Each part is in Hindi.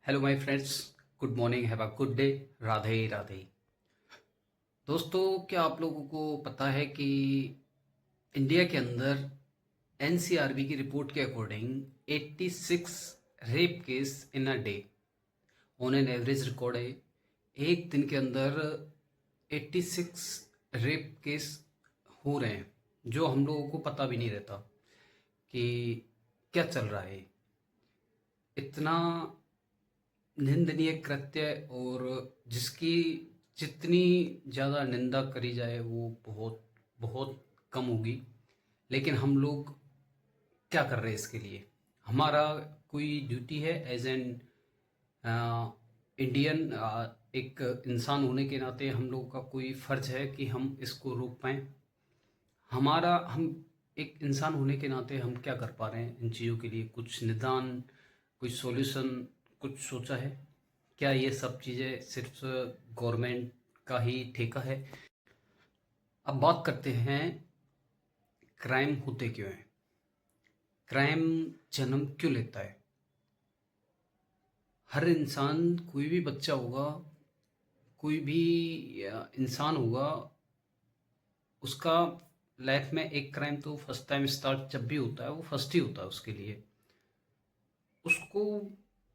Hello my friends, good morning, have a good day. Radhe Radhe. दोस्तों, क्या आप लोगों को पता है कि इंडिया के अंदर एनसीआरबी की रिपोर्ट के according 86 rape case in a day on an average record है। एक दिन के अंदर 86 रेप केस हो रहे हैं, जो हम लोगों को पता भी नहीं रहता कि क्या चल रहा है। इतना निंदनीय कृत्य, और जिसकी जितनी ज़्यादा निंदा करी जाए वो बहुत बहुत कम होगी। लेकिन हम लोग क्या कर रहे हैं इसके लिए? हमारा कोई ड्यूटी है एज एन इंडियन, एक इंसान होने के नाते हम लोगों का कोई फ़र्ज़ है कि हम इसको रोक पाएँ। हम एक इंसान होने के नाते हम क्या कर पा रहे हैं इन चीज़ों के लिए? कुछ निदान, कुछ सॉल्यूशन, कुछ सोचा है क्या? ये सब चीज़ें सिर्फ गवर्नमेंट का ही ठेका है? अब बात करते हैं, क्राइम होते क्यों हैं? क्राइम जन्म क्यों लेता है? हर इंसान, कोई भी बच्चा होगा, कोई भी इंसान होगा, उसका लाइफ में एक क्राइम तो फर्स्ट टाइम स्टार्ट जब भी होता है वो फर्स्ट ही होता है उसके लिए। उसको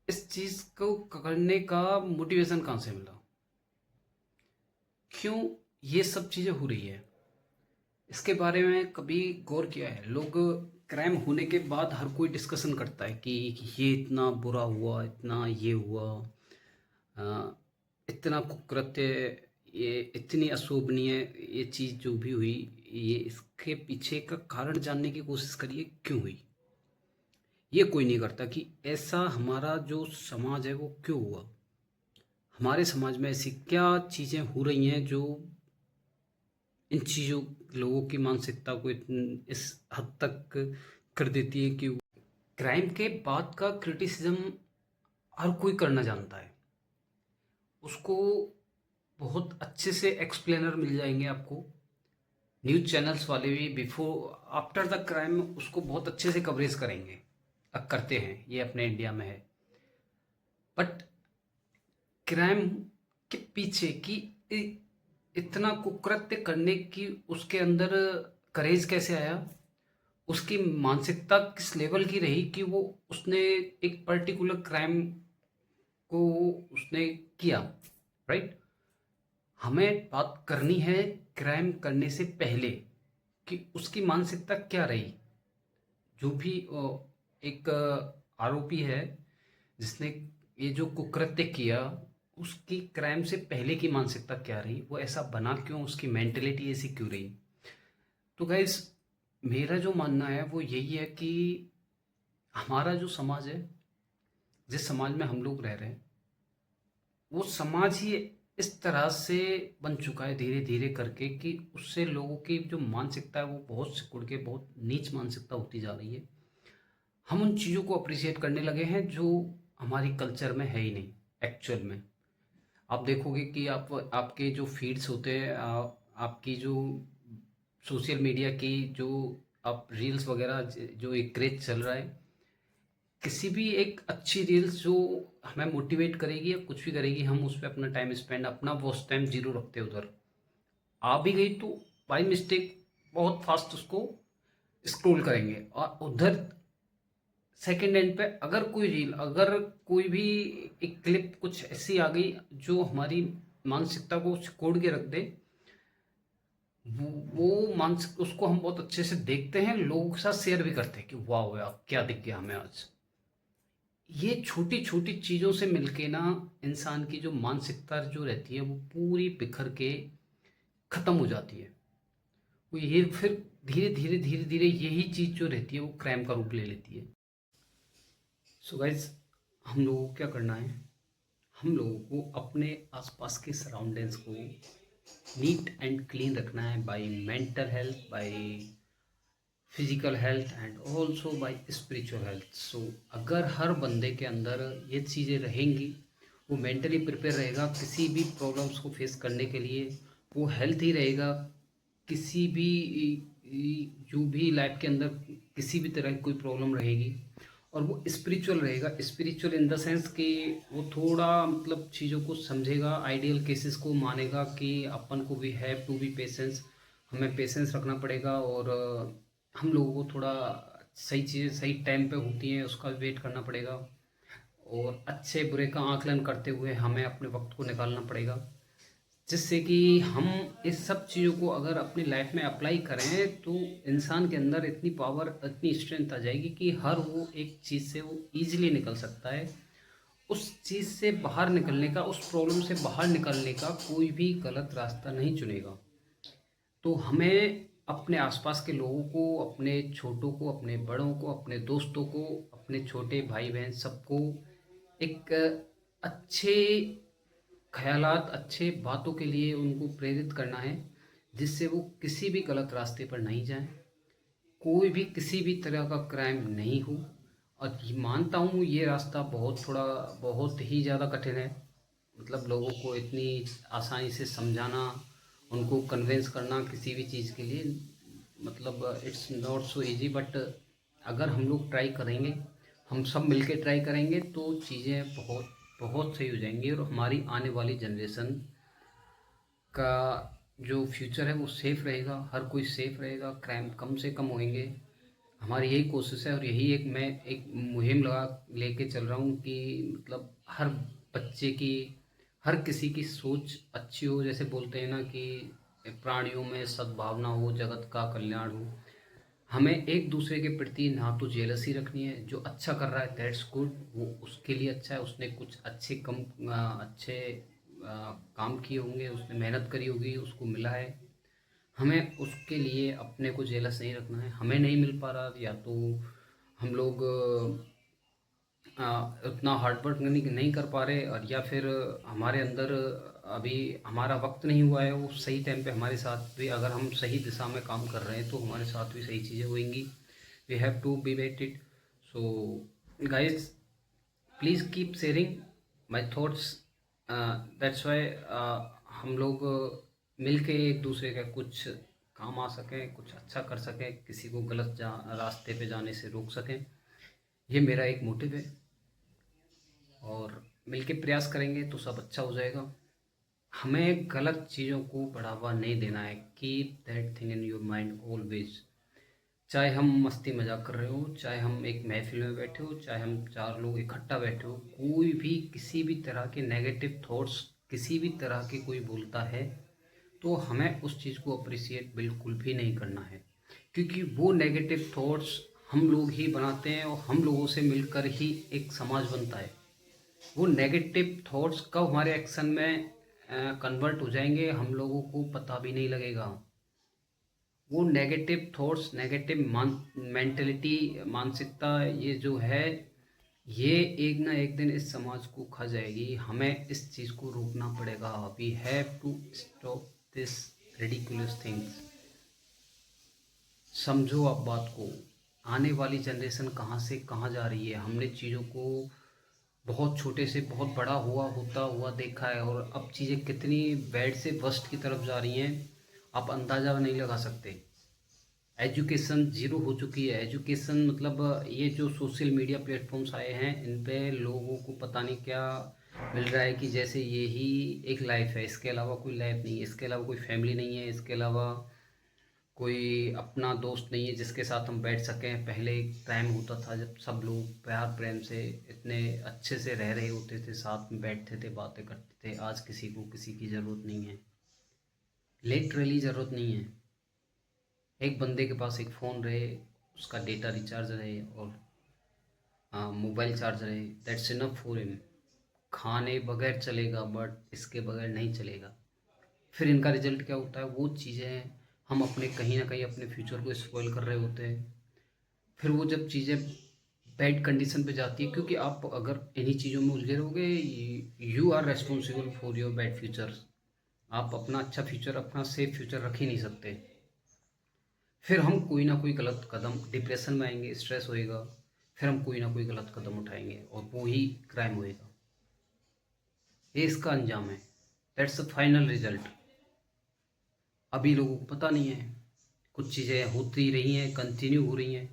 इस चीज़ को करने का मोटिवेशन कहाँ से मिला? क्यों ये सब चीज़ें हो रही है? इसके बारे में कभी गौर किया है? लोग क्राइम होने के बाद हर कोई डिस्कशन करता है कि ये इतना बुरा हुआ, इतना ये हुआ, अ, इतना कुकृत्य, ये इतनी अशोभनीय ये चीज़ जो भी हुई, ये इसके पीछे का कारण जानने की कोशिश करिए, क्यों हुई? ये कोई नहीं करता कि ऐसा हमारा जो समाज है वो क्यों हुआ। हमारे समाज में ऐसी क्या चीज़ें हो रही हैं जो इन चीज़ों, लोगों की मानसिकता को इस हद तक कर देती है कि क्राइम के बाद का क्रिटिसिज्म हर कोई करना जानता है। उसको बहुत अच्छे से एक्सप्लेनर मिल जाएंगे आपको। न्यूज़ चैनल्स वाले भी बिफोर आफ्टर द क्राइम उसको बहुत अच्छे से कवरेज करेंगे, अब करते हैं, ये अपने इंडिया में है। बट क्राइम के पीछे की इतना कुकृत्य करने की उसके अंदर करेज कैसे आया? उसकी मानसिकता किस लेवल की रही कि वो उसने एक पर्टिकुलर क्राइम को उसने किया, राइट? हमें बात करनी है क्राइम करने से पहले कि उसकी मानसिकता क्या रही। जो भी एक आरोपी है जिसने ये जो कुकृत्य किया, उसकी क्राइम से पहले की मानसिकता क्या रही, वो ऐसा बना क्यों, उसकी मेंटेलिटी ऐसी क्यों रही? तो गाइस, मेरा जो मानना है वो यही है कि हमारा जो समाज है, जिस समाज में हम लोग रह रहे हैं, वो समाज ही इस तरह से बन चुका है धीरे धीरे करके कि उससे लोगों की जो मानसिकता है वो बहुत सिकुड़ के बहुत नीच मानसिकता होती जा रही है। हम उन चीज़ों को अप्रिशिएट करने लगे हैं जो हमारी कल्चर में है ही नहीं एक्चुअल में। आप देखोगे कि आपके जो फीड्स होते हैं, आपकी जो सोशल मीडिया की जो आप रील्स वगैरह, जो एक क्रेज चल रहा है, किसी भी एक अच्छी रील्स जो हमें मोटिवेट करेगी या कुछ भी करेगी, हम उस पर अपना टाइम स्पेंड, अपना वॉच टाइम जीरो रखते हैं। उधर आ भी गई तो बाई मिस्टेक बहुत फास्ट उसको स्क्रॉल करेंगे, और उधर सेकंड एंड पे अगर कोई रील, अगर कोई भी एक क्लिप कुछ ऐसी आ गई जो हमारी मानसिकता को सिकोड़ के रख दे, वो मानसिक उसको हम बहुत अच्छे से देखते हैं, लोगों के साथ शेयर भी करते हैं कि वाह यार क्या दिख गया हमें आज। ये छोटी छोटी चीज़ों से मिलके ना, इंसान की जो मानसिकता जो रहती है वो पूरी बिखर के ख़त्म हो जाती है। वो ये फिर धीरे धीरे धीरे धीरे यही चीज़ जो रहती है वो क्राइम का रूप ले लेती है। सो गाइज, हम लोगों को क्या करना है? हम लोगों को अपने आसपास के सराउंडिंग्स को नीट एंड क्लीन रखना है, by mental health, by physical health, and also by spiritual health. So अगर हर बंदे के अंदर ये चीज़ें रहेंगी, वो मेंटली प्रिपेयर रहेगा किसी भी प्रॉब्लम्स को फेस करने के लिए, वो हेल्थ ही रहेगा, किसी भी जो भी लाइफ के अंदर किसी भी तरह की कोई प्रॉब्लम रहेगी, और वो स्पिरिचुअल रहेगा। स्पिरिचुअल इन द सेंस कि वो थोड़ा मतलब चीज़ों को समझेगा, आइडियल केसेस को मानेगा कि अपन को भी हैव टू बी पेशेंस, हमें पेशेंस रखना पड़ेगा। और हम लोगों को थोड़ा सही चीज़ें सही टाइम पे होती हैं उसका वेट करना पड़ेगा, और अच्छे बुरे का आकलन करते हुए हमें अपने वक्त को निकालना पड़ेगा, जिससे कि हम इस सब चीज़ों को अगर अपनी लाइफ में अप्लाई करें तो इंसान के अंदर इतनी पावर, इतनी स्ट्रेंथ आ जाएगी कि हर वो एक चीज़ से वो ईजिली निकल सकता है। उस चीज़ से बाहर निकलने का, उस प्रॉब्लम से बाहर निकलने का कोई भी गलत रास्ता नहीं चुनेगा। तो हमें अपने आसपास के लोगों को, अपने छोटों को, अपने बड़ों को, अपने दोस्तों को, अपने छोटे भाई बहन सबको एक अच्छे ख़यालात, अच्छे बातों के लिए उनको प्रेरित करना है, जिससे वो किसी भी गलत रास्ते पर नहीं जाएं, कोई भी किसी भी तरह का क्राइम नहीं हो। और ये मानता हूँ ये रास्ता बहुत ही ज़्यादा कठिन है। मतलब लोगों को इतनी आसानी से समझाना, उनको कन्विंस करना किसी भी चीज़ के लिए, मतलब it's not so easy. But अगर हम लोग ट्राई करेंगे, हम सब मिलके ट्राई करेंगे तो चीज़ें बहुत बहुत सही हो जाएंगी, और हमारी आने वाली जनरेशन का जो फ्यूचर है वो सेफ़ रहेगा, हर कोई सेफ़ रहेगा, क्राइम कम से कम होंगे। हमारी यही कोशिश है, और यही मैं एक मुहिम लगा लेके चल रहा हूँ कि मतलब हर बच्चे की, हर किसी की सोच अच्छी हो। जैसे बोलते हैं ना कि प्राणियों में सद्भावना हो, जगत का कल्याण हो। हमें एक दूसरे के प्रति ना तो जेलसी रखनी है, जो अच्छा कर रहा है दैट्स गुड, वो उसके लिए अच्छा है, उसने कुछ अच्छे काम किए होंगे, उसने मेहनत करी होगी, उसको मिला है। हमें उसके लिए अपने को जेलस नहीं रखना है। हमें नहीं मिल पा रहा, या तो हम लोग उतना हार्ड वर्क नहीं कर पा रहे, और या फिर हमारे अंदर अभी हमारा वक्त नहीं हुआ है वो सही टाइम पे हमारे साथ भी, अगर हम सही दिशा में काम कर रहे हैं तो हमारे साथ भी सही चीज़ें होंगी। We have to be waited. So guys, please keep sharing my thoughts. That's why हम लोग मिल के एक दूसरे का कुछ काम आ सकें, कुछ अच्छा कर सकें, किसी को गलत रास्ते पे जाने से रोक सकें। ये मेरा एक मोटिव है, और मिलके प्रयास करेंगे तो सब अच्छा हो जाएगा। हमें गलत चीज़ों को बढ़ावा नहीं देना है। Keep that thing in your mind always. चाहे हम मस्ती मजाक कर रहे हो, चाहे हम एक महफिल में बैठे हो, चाहे हम चार लोग इकट्ठा बैठे हो, कोई भी किसी भी तरह के नेगेटिव थॉट्स, किसी भी तरह के कोई बोलता है तो हमें उस चीज़ को अप्रिसिएट बिल्कुल भी नहीं करना है, क्योंकि वो नेगेटिव थॉट्स हम लोग ही बनाते हैं, और हम लोगों से मिलकर ही एक समाज बनता है। वो नेगेटिव थॉट्स कब हमारे एक्शन में कन्वर्ट हो जाएंगे हम लोगों को पता भी नहीं लगेगा। वो नेगेटिव थॉट्स, नेगेटिव मेंटलिटी, मानसिकता, ये जो है, ये एक ना एक दिन इस समाज को खा जाएगी। हमें इस चीज़ को रोकना पड़ेगा। We have to stop this ridiculous things. समझो आप बात को, आने वाली जनरेशन कहाँ से कहाँ जा रही है। हमने चीज़ों को बहुत छोटे से बहुत बड़ा होता हुआ देखा है, और अब चीज़ें कितनी बैड से वर्स्ट की तरफ जा रही हैं, आप अंदाज़ा नहीं लगा सकते। एजुकेशन ज़ीरो हो चुकी है। एजुकेशन मतलब ये जो सोशल मीडिया प्लेटफॉर्म्स आए हैं, इन पे लोगों को पता नहीं क्या मिल रहा है कि जैसे ये ही एक लाइफ है, इसके अलावा कोई लाइफ नहीं है, इसके अलावा कोई फैमिली नहीं है, इसके अलावा कोई अपना दोस्त नहीं है जिसके साथ हम बैठ सकें। पहले एक टाइम होता था जब सब लोग प्यार प्रेम से इतने अच्छे से रह रहे होते थे, साथ में बैठते थे, बातें करते थे। आज किसी को किसी की ज़रूरत नहीं है, लिटरली ज़रूरत नहीं है। एक बंदे के पास एक फ़ोन रहे, उसका डेटा रिचार्ज रहे, और मोबाइल चार्ज रहे, दैट्स इनफ फॉर हिम। खाने बगैर चलेगा बट इसके बगैर नहीं चलेगा। फिर इनका रिजल्ट क्या होता है, वो चीज़ें हम अपने कहीं ना कहीं अपने फ्यूचर को स्पॉइल कर रहे होते हैं। फिर वो जब चीज़ें बैड कंडीशन पे जाती है, क्योंकि आप अगर इन्हीं चीज़ों में उलझे रहोगे, you are responsible for your bad future. आप अपना अच्छा फ्यूचर, अपना सेफ फ्यूचर रख ही नहीं सकते। फिर हम कोई ना कोई गलत कदम, डिप्रेशन में आएंगे, स्ट्रेस होएगा, फिर हम कोई ना कोई गलत कदम उठाएंगे, और वो ही क्राइम होएगा। ये इसका अंजाम है। That's the final result. अभी लोगों को पता नहीं है, कुछ चीज़ें होती रही हैं, कंटिन्यू हो रही हैं।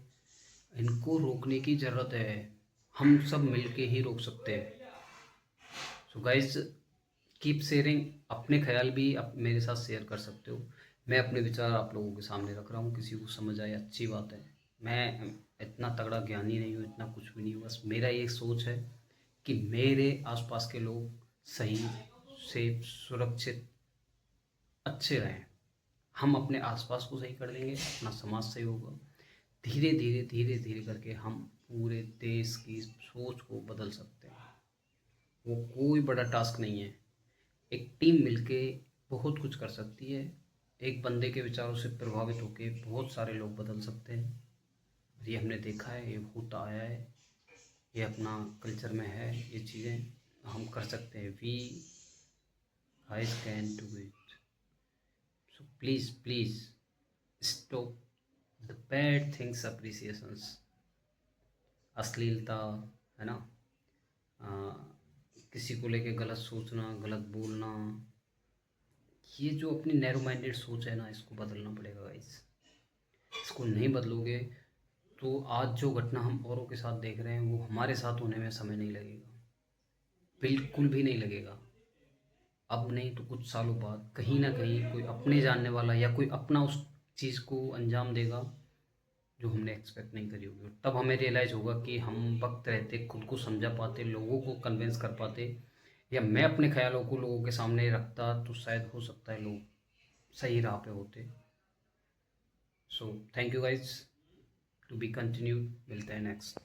इनको रोकने की ज़रूरत है, हम सब मिलके ही रोक सकते हैं। So guys, keep sharing. अपने ख्याल भी आप मेरे साथ शेयर कर सकते हो। मैं अपने विचार आप लोगों के सामने रख रहा हूँ, किसी को समझ आए अच्छी बात है। मैं इतना तगड़ा ज्ञानी नहीं हूँ, इतना कुछ भी नहीं हूँ, बस मेरा ये सोच है कि मेरे आसपास के लोग सही, सेफ, सुरक्षित, अच्छे रहें। हम अपने आसपास को सही कर लेंगे, अपना समाज सही होगा। धीरे धीरे धीरे धीरे करके हम पूरे देश की सोच को बदल सकते हैं। वो कोई बड़ा टास्क नहीं है। एक टीम मिलके बहुत कुछ कर सकती है। एक बंदे के विचारों से प्रभावित होकर बहुत सारे लोग बदल सकते हैं। ये हमने देखा है, ये होता आया है, ये अपना कल्चर में है। ये चीज़ें हम कर सकते हैं। We guys can do it. So please please stop the bad things, appreciations, अश्लीलता, है ना, अ, किसी को लेके गलत सोचना, गलत बोलना, ये जो अपनी नैरो माइंडेड सोच है ना, इसको बदलना पड़ेगा गाइस। इसको नहीं बदलोगे तो आज जो घटना हम औरों के साथ देख रहे हैं वो हमारे साथ होने में समय नहीं लगेगा, बिल्कुल भी नहीं लगेगा। अब नहीं तो कुछ सालों बाद कहीं ना कहीं कोई अपने जानने वाला या कोई अपना उस चीज़ को अंजाम देगा जो हमने एक्सपेक्ट नहीं करी होगी। तब हमें रियलाइज़ होगा कि हम वक्त रहते खुद को समझा पाते, लोगों को कन्विंस कर पाते, या मैं अपने ख्यालों को लोगों के सामने रखता तो शायद हो सकता है लोग सही राह पे होते। So thank you guys, to be continued. मिलते हैं नेक्स्ट।